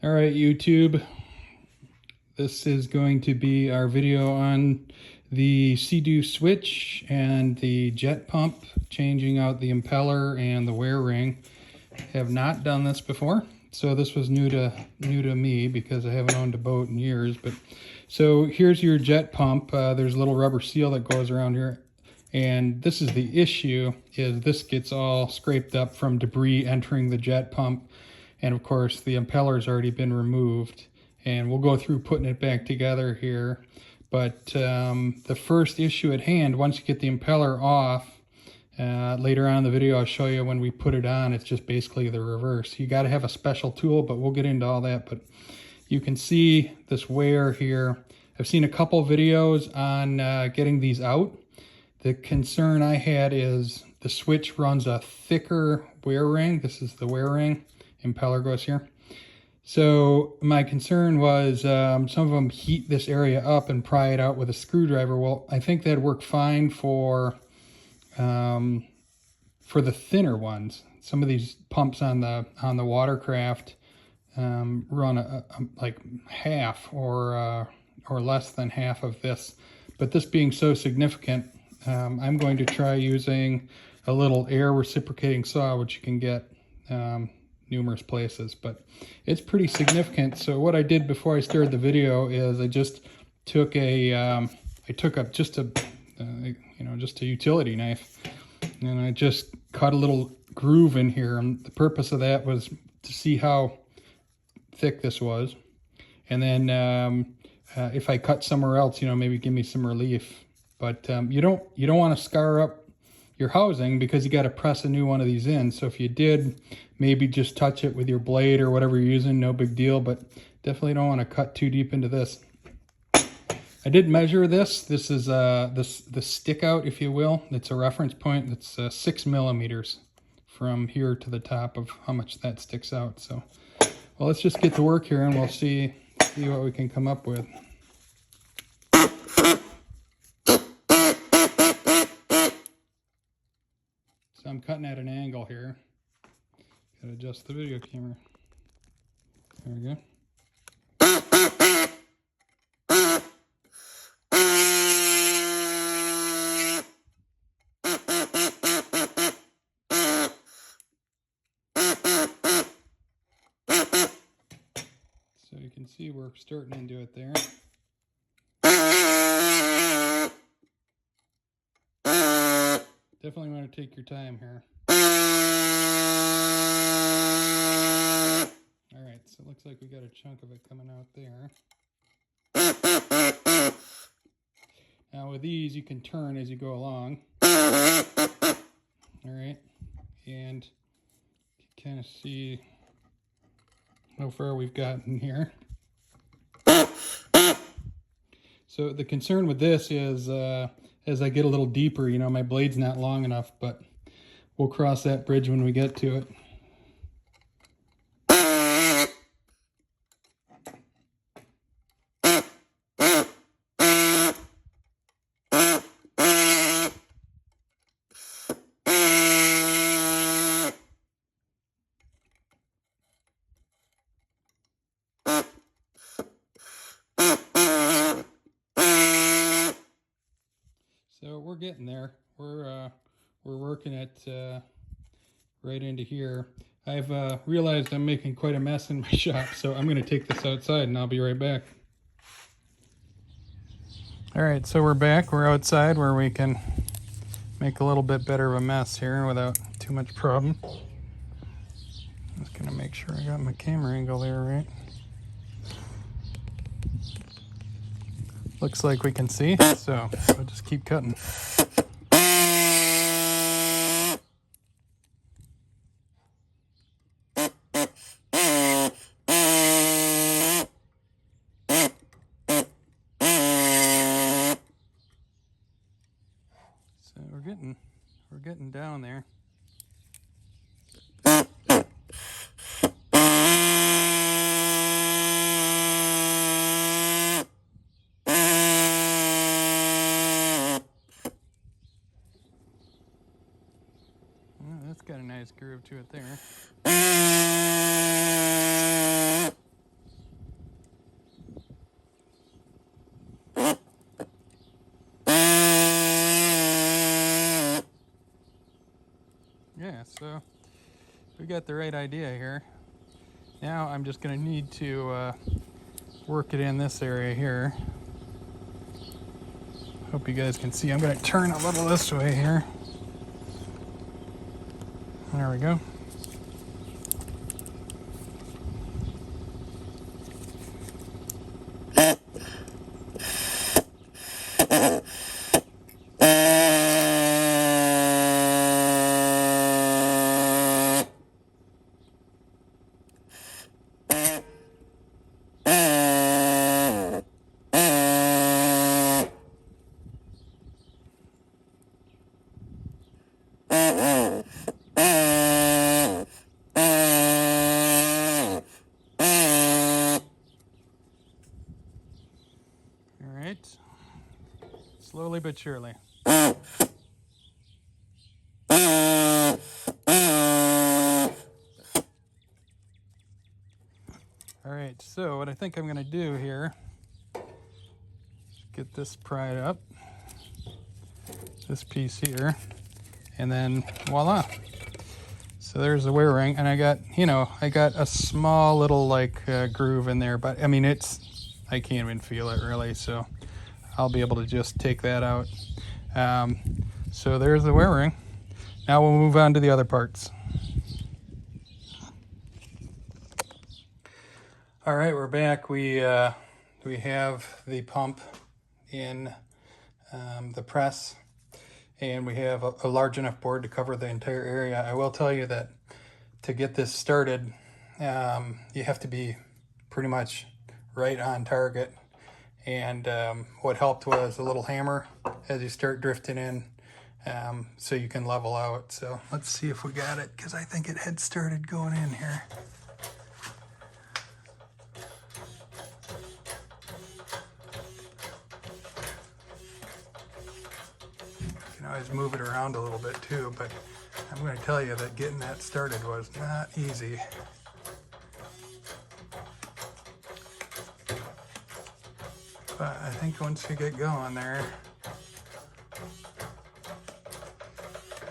All right, YouTube. This is going to be our video on the SeaDoo switch and the jet pump, changing out the impeller and the wear ring. Have not done this before, so this was new to me because I haven't owned a boat in years. But so here's your jet pump. There's a little rubber seal that goes around here, and this is the issue: is this gets all scraped up from debris entering the jet pump. And of course, the impeller's already been removed, and we'll go through putting it back together here. But the first issue at hand, once you get the impeller off, later on in the video I'll show you when we put it on, it's just basically the reverse. You got to have a special tool, but we'll get into all that. But you can see this wear here. I've seen a couple videos on getting these out. The concern I had is the switch runs a thicker wear ring. This is the wear ring. Impeller goes here. So my concern was some of them heat this area up and pry it out with a screwdriver. Well, I think that'd work fine for the thinner ones. Some of these pumps on the watercraft run like half or less than half of this. But this being so significant, I'm going to try using a little air reciprocating saw, which you can get numerous places, but it's pretty significant. So what I did before I started the video is I just took just a utility knife, and I just cut a little groove in here. And the purpose of that was to see how thick this was, and then if I cut somewhere else, maybe give me some relief. But you don't want to scar up your housing, because you got to press a new one of these in. So if you did, maybe just touch it with your blade or whatever you're using, no big deal, but definitely don't want to cut too deep into this. I did measure this. This is the stick out, if you will. It's a reference point. It's 6 millimeters from here to the top of how much that sticks out. So, well, let's just get to work here and we'll see what we can come up with. So I'm cutting at an angle here. Gotta adjust the video camera. There we go. So you can see we're starting into it there. Definitely want to take your time here. All right, so it looks like we got a chunk of it coming out there. Now with these, you can turn as you go along. All right, and you kind of see how far we've gotten here. So the concern with this is as I get a little deeper, my blade's not long enough, but we'll cross that bridge when we get to it. So we're getting there. We're working it right into here. I've realized I'm making quite a mess in my shop, so I'm going to take this outside and I'll be right back. All right, so we're back. We're outside where we can make a little bit better of a mess here without too much problem. Just going to make sure I got my camera angle there right. Looks like we can see, so we'll just keep cutting. So we're getting down there. That's got a nice groove to it there. Yeah, so we got the right idea here. Now I'm just going to need to work it in this area here. Hope you guys can see. I'm going to turn a little this way here. There we go. Slowly but surely. All right, so what I think I'm going to do here, get this pried up, this piece here, and then voila. So there's the wear ring, and I got, I got a small little groove in there, but I mean, I can't even feel it really, so I'll be able to just take that out. So there's the wear ring. Now we'll move on to the other parts. All right, we're back. We have the pump in the press, and we have a large enough board to cover the entire area. I will tell you that to get this started, you have to be pretty much right on target. And what helped was a little hammer as you start drifting in, so you can level out. So let's see if we got it, because I think it had started going in here. You can always move it around a little bit too, but I'm going to tell you that getting that started was not easy. But I think once you get going there,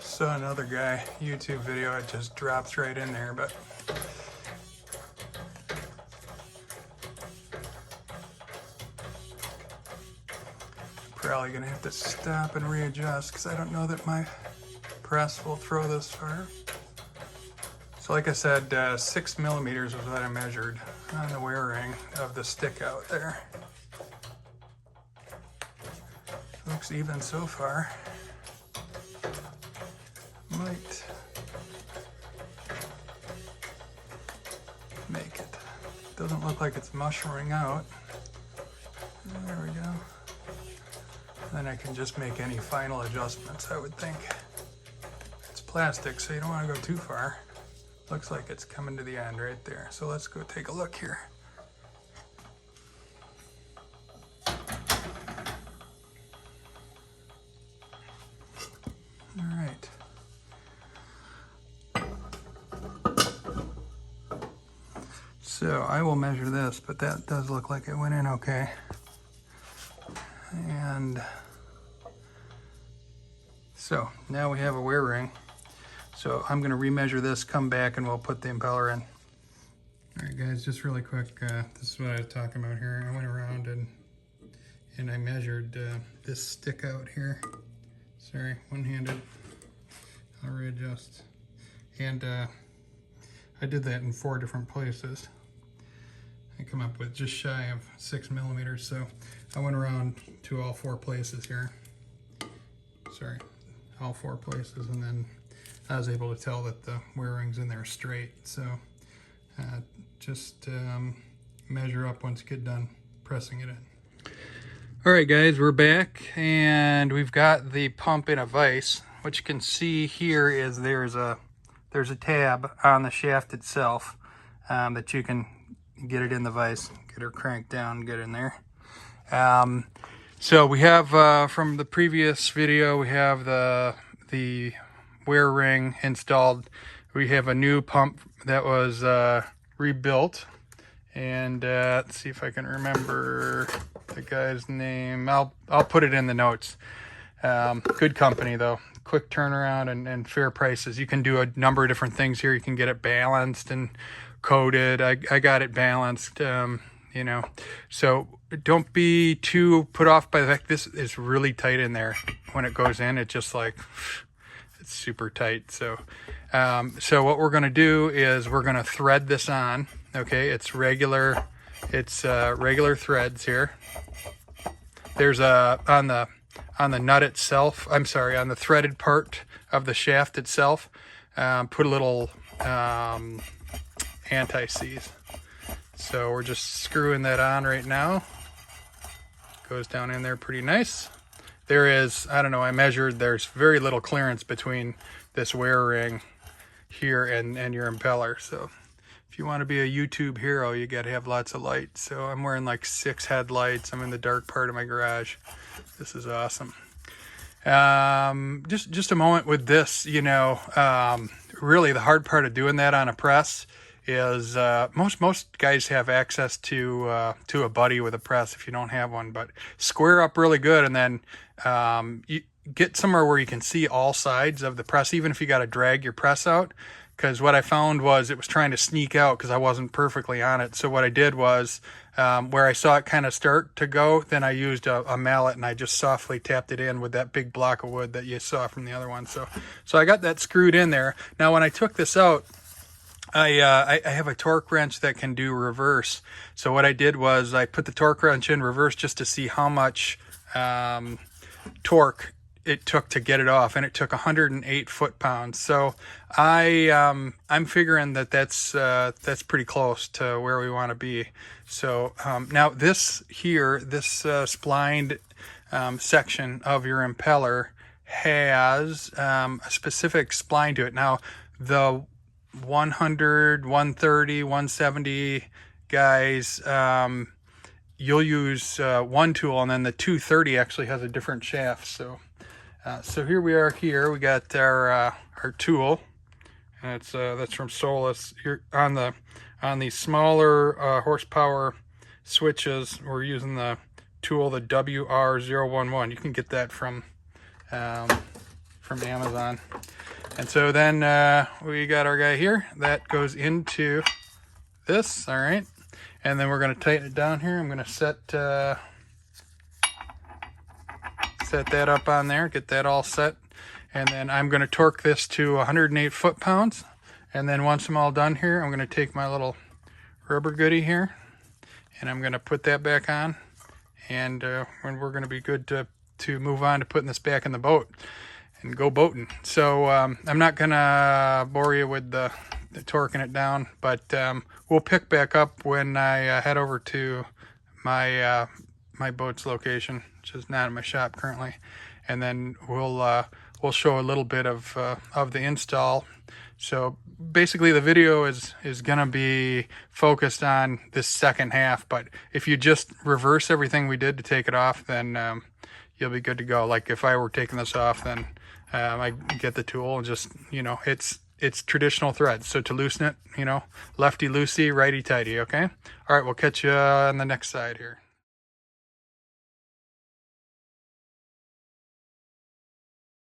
saw another guy YouTube video, it just drops right in there, but probably gonna have to stop and readjust because I don't know that my press will throw this far. So like I said, 6 millimeters was what I measured on the wear ring of the stick out there. Looks even so far. Might make it. Doesn't look like it's mushrooming out. There we go. Then I can just make any final adjustments, I would think. It's plastic, so you don't want to go too far. Looks like it's coming to the end right there. So let's go take a look here. All right. So I will measure this, but that does look like it went in okay. And so now we have a wear ring. So I'm going to remeasure this, come back, and we'll put the impeller in. All right, guys, just really quick. This is what I was talking about here. I went around and I measured this stick out here. Sorry, one-handed. I'll readjust. And I did that in 4 different places. I come up with just shy of 6 millimeters. So I went around to all 4 places here. Sorry, all 4 places, and then I was able to tell that the wear ring's in there straight. So just measure up once you get done pressing it in. All right, guys, we're back, and we've got the pump in a vise. What you can see here is there's a tab on the shaft itself that you can get it in the vise, get her cranked down, get in there. So we have from the previous video, we have the wear ring installed. We have a new pump that was rebuilt, and let's see if I can remember the guy's name. I'll put it in the notes. Good company though, quick turnaround and fair prices. You can do a number of different things here. You can get it balanced and coated. I got it balanced, you know, so don't be too put off by the fact this is really tight in there. When it goes in, it just like, it's super tight. So so what we're going to do is we're going to thread this on. Okay, it's regular threads here. There's on the nut itself, I'm sorry, on the threaded part of the shaft itself, put a little anti-seize. So we're just screwing that on right now. Goes down in there pretty nice. There is, I don't know, I measured, there's very little clearance between this wear ring here and your impeller. So if you want to be a YouTube hero, you got to have lots of light. So I'm wearing like 6 headlights. I'm in the dark part of my garage. This is awesome. Just a moment with this, you know, really the hard part of doing that on a press is most guys have access to a buddy with a press if you don't have one, but square up really good, and then you get somewhere where you can see all sides of the press, even if you got to drag your press out. Because what I found was it was trying to sneak out because I wasn't perfectly on it. So what I did was where I saw it kind of start to go, then I used a mallet and I just softly tapped it in with that big block of wood that you saw from the other one. So I got that screwed in there. Now when I took this out, I have a torque wrench that can do reverse. So what I did was I put the torque wrench in reverse just to see how much torque it took to get it off, and it took 108 foot-pounds. So I'm figuring that's pretty close to where we want to be. So now this here, this splined section of your impeller has a specific spline to it. Now the 100, 130, 170 guys, you'll use one tool, and then the 230 actually has a different shaft. So here we are. Here we got our tool, and that's from Solus. Here on the smaller horsepower switches, we're using the tool, the WR011. You can get that from Amazon. And so then we got our guy here that goes into this. All right, and then we're going to tighten it down here. I'm going to set that up on there, get that all set, and then I'm going to torque this to 108 foot-pounds. And then once I'm all done here, I'm going to take my little rubber goodie here, and I'm going to put that back on, and when we're going to be good to move on to putting this back in the boat and go boating. So I'm not going to bore you with the torquing it down, but we'll pick back up when I head over to my my boat's location, which is not in my shop currently, and then we'll show a little bit of the install. So basically the video is gonna be focused on this second half, but if you just reverse everything we did to take it off, then you'll be good to go. Like if I were taking this off, then I get the tool and just, you know, it's traditional threads. So to loosen it, you know, lefty loosey, righty tighty. Okay, all right, we'll catch you on the next side here.